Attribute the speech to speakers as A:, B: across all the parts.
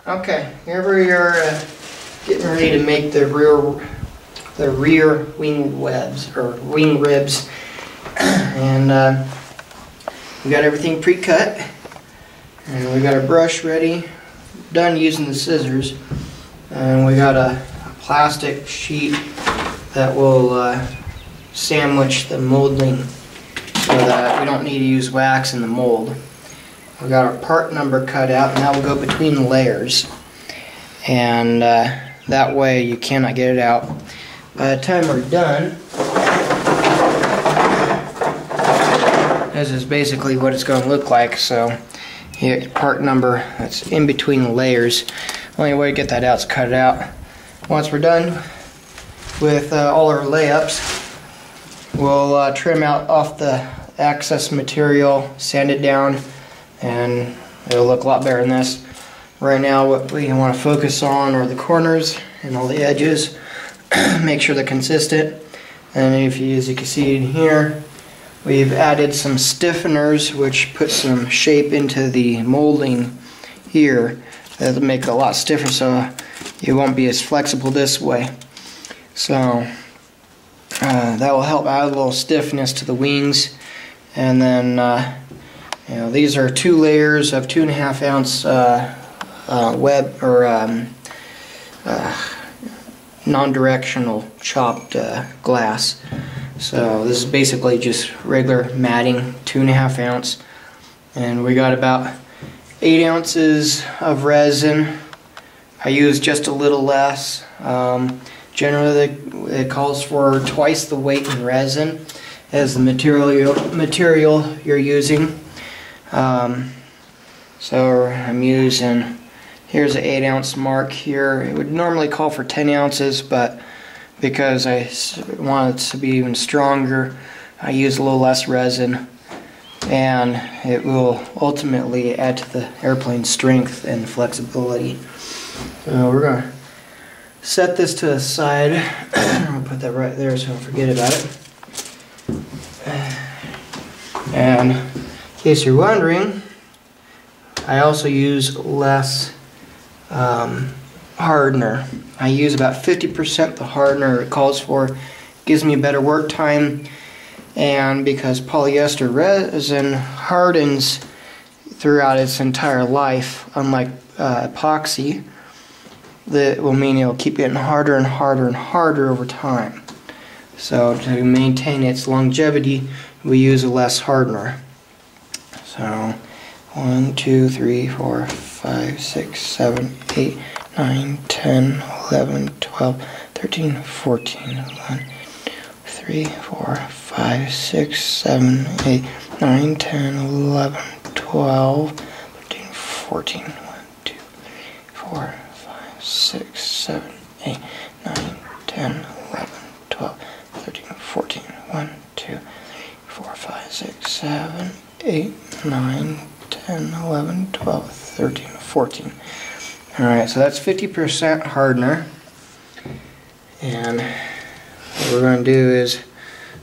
A: Okay, here we are getting ready to make the rear wing webs or wing ribs, and we got everything pre-cut, and we got a brush ready, done using the scissors, and we got a plastic sheet that will sandwich the molding so that we don't need to use wax in the mold. We got our part number cut out, and that will go between the layers, and that way you cannot get it out. By the time we're done, this is basically what it's going to look like. So here, part number that's in between the layers. Only way to get that out is cut it out. Once we're done with all our layups, we'll trim out off the excess material, sand it down, and it'll look a lot better than this. Right now what we want to focus on are the corners and all the edges. Make sure they're consistent. And as you can see in here, we've added some stiffeners which put some shape into the molding here. That'll make it a lot stiffer, so it won't be as flexible this way. So that will help add a little stiffness to the wings. And then these are 2 layers of 2.5 ounce web or non-directional chopped glass. So this is basically just regular matting, 2.5 ounce, and we got about 8 ounces of resin. I use just a little less. Generally it calls for twice the weight in resin as the material you're using. So I'm using, here's an 8 ounce mark here. It would normally call for 10 ounces, but because I want it to be even stronger, I use a little less resin, and it will ultimately add to the airplane's strength and flexibility. So we're going to set this to the side. I'm going to put that right there so I don't forget about it. And in case you're wondering, I also use less hardener. I use about 50% the hardener it calls for. Gives me better work time, and because polyester resin hardens throughout its entire life, unlike epoxy, that will mean it'll keep getting harder and harder and harder over time. So to maintain its longevity, we use a less hardener. So 1, 2, 3, 4, 5, 6, 7, 8, 9, 10, 11, 12, 13, 14, 1, 3, 4, 5, 6, 7, 8, 9, 10, 11, 12, 13, 14, 1, 2, 4, 5, 6, 7, 8, 9, 10, 11, 12, 13, 14, 1, 2, 4, 5, 6, 7, 8, 9, 10, 11, 12, 13, 14. Alright, so that's 50% hardener. And what we're going to do is,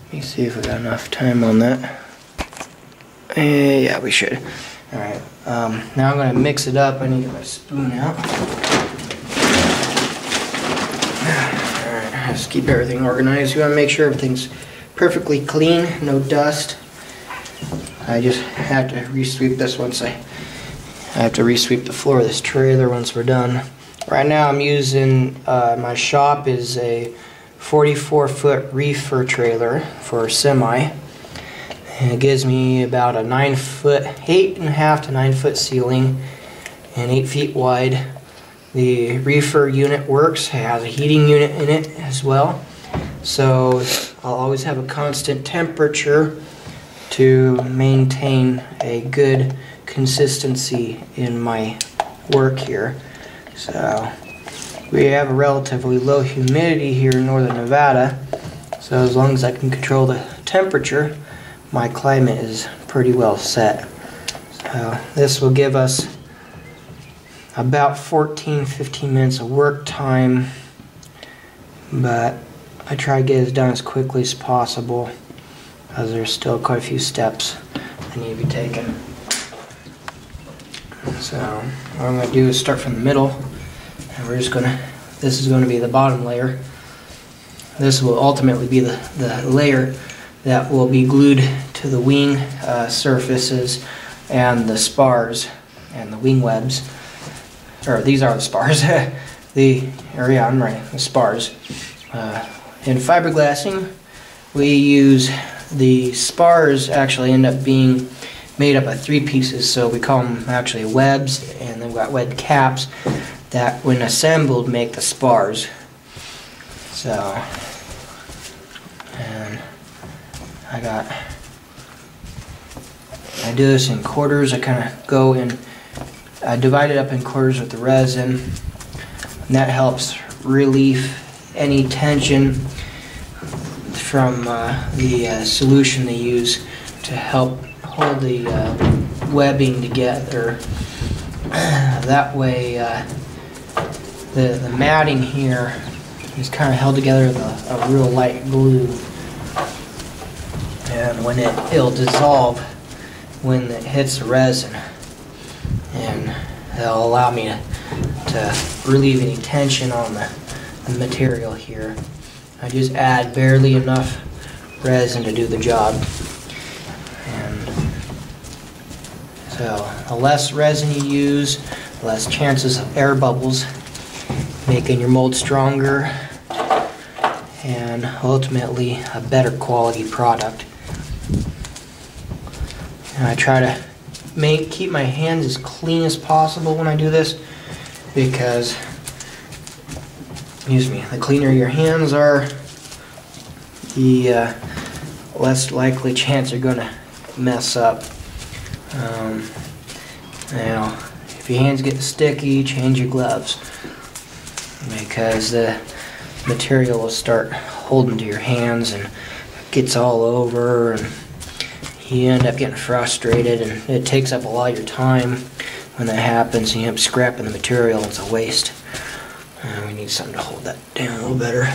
A: let me see if we got enough time on that. Yeah, we should. Alright, now I'm going to mix it up. I need to get my spoon out. Alright, just keep everything organized. You want to make sure everything's perfectly clean, no dust. I just have to resweep this once I have to resweep the floor of this trailer once we're done. Right now I'm using, my shop is a 44-foot reefer trailer for a semi. And it gives me about a 8.5 to 9 foot ceiling and 8 feet wide. The reefer unit works, it has a heating unit in it as well. So I'll always have a constant temperature to maintain a good consistency in my work here. So we have a relatively low humidity here in northern Nevada, so as long as I can control the temperature, my climate is pretty well set. So this will give us about 14-15 minutes of work time, but I try to get it done as quickly as possible, as there's still quite a few steps that need to be taken. So what I'm going to do is start from the middle, and this is going to be the bottom layer. This will ultimately be the layer that will be glued to the wing surfaces and the spars and the wing webs. Or these are the spars. The spars. In fiberglassing, we use the spars actually end up being made up of 3 pieces, so we call them actually webs, and they've got web caps that when assembled make the spars. So, and I do this in quarters. I kind of go and divide it up in quarters with the resin, and that helps relieve any tension from the solution they use to help hold the webbing together. That way the matting here is kind of held together with a real light glue, and when it'll dissolve when it hits the resin, and it'll allow me to relieve any tension on the material here. I just add barely enough resin to do the job. And so the less resin you use, the less chances of air bubbles, making your mold stronger and ultimately a better quality product. And I try to keep my hands as clean as possible when I do this, because the cleaner your hands are, the less likely chance you're going to mess up. Now, if your hands get sticky, change your gloves, because the material will start holding to your hands and gets all over, and you end up getting frustrated, and it takes up a lot of your time when that happens, and you end up scrapping the material. It's a waste. We need something to hold that down a little better.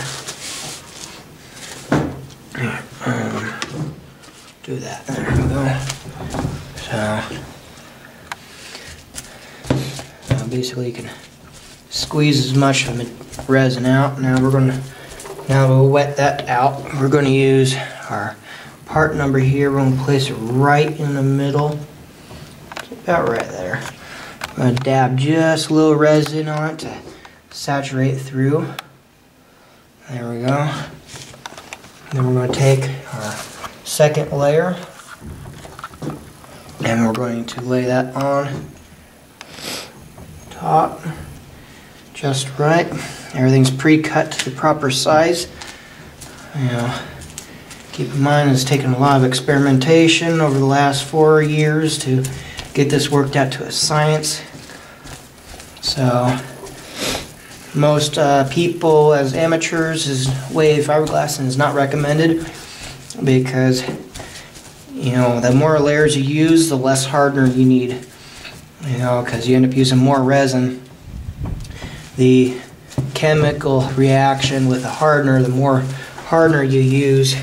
A: Do that. There we go. So basically, you can squeeze as much of the resin out. Now we'll wet that out. We're going to use our part number here. We're going to place it right in the middle, about right there. I'm going to dab just a little resin on it to saturate through. There we go. Then we're going to take our second layer, and we're going to lay that on top just right. Everything's pre-cut to the proper size. Keep in mind it's taken a lot of experimentation over the last 4 years to get this worked out to a science. So most people as amateurs, this way fiberglassing is not recommended, because the more layers you use, the less hardener you need, because you end up using more resin. The chemical reaction with the hardener, the more hardener you use,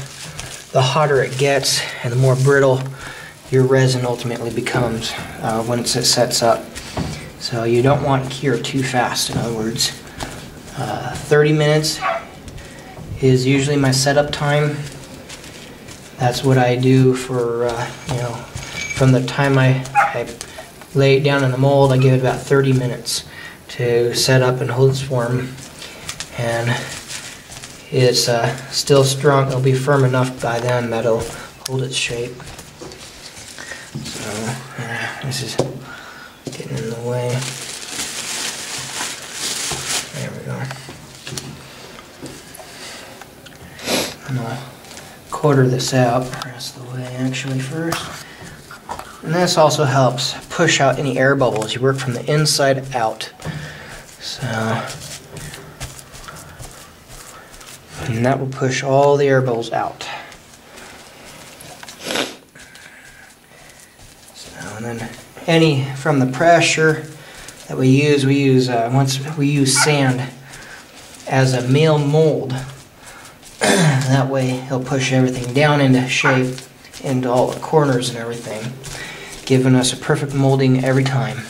A: the hotter it gets, and the more brittle your resin ultimately becomes when it sets up. So you don't want to cure too fast, in other words. 30 minutes is usually my setup time. That's what I do for, from the time I lay it down in the mold, I give it about 30 minutes to set up and hold its form. And it's still strong. It'll be firm enough by then that it'll hold its shape. So, this is getting in the way. There we go. And I'll quarter this out the rest of the way actually first. And this also helps push out any air bubbles. You work from the inside out. So, and that will push all the air bubbles out. So, and then any from the pressure that we use once we use sand as a male mold. That way he'll push everything down into shape, into all the corners and everything, giving us a perfect molding every time.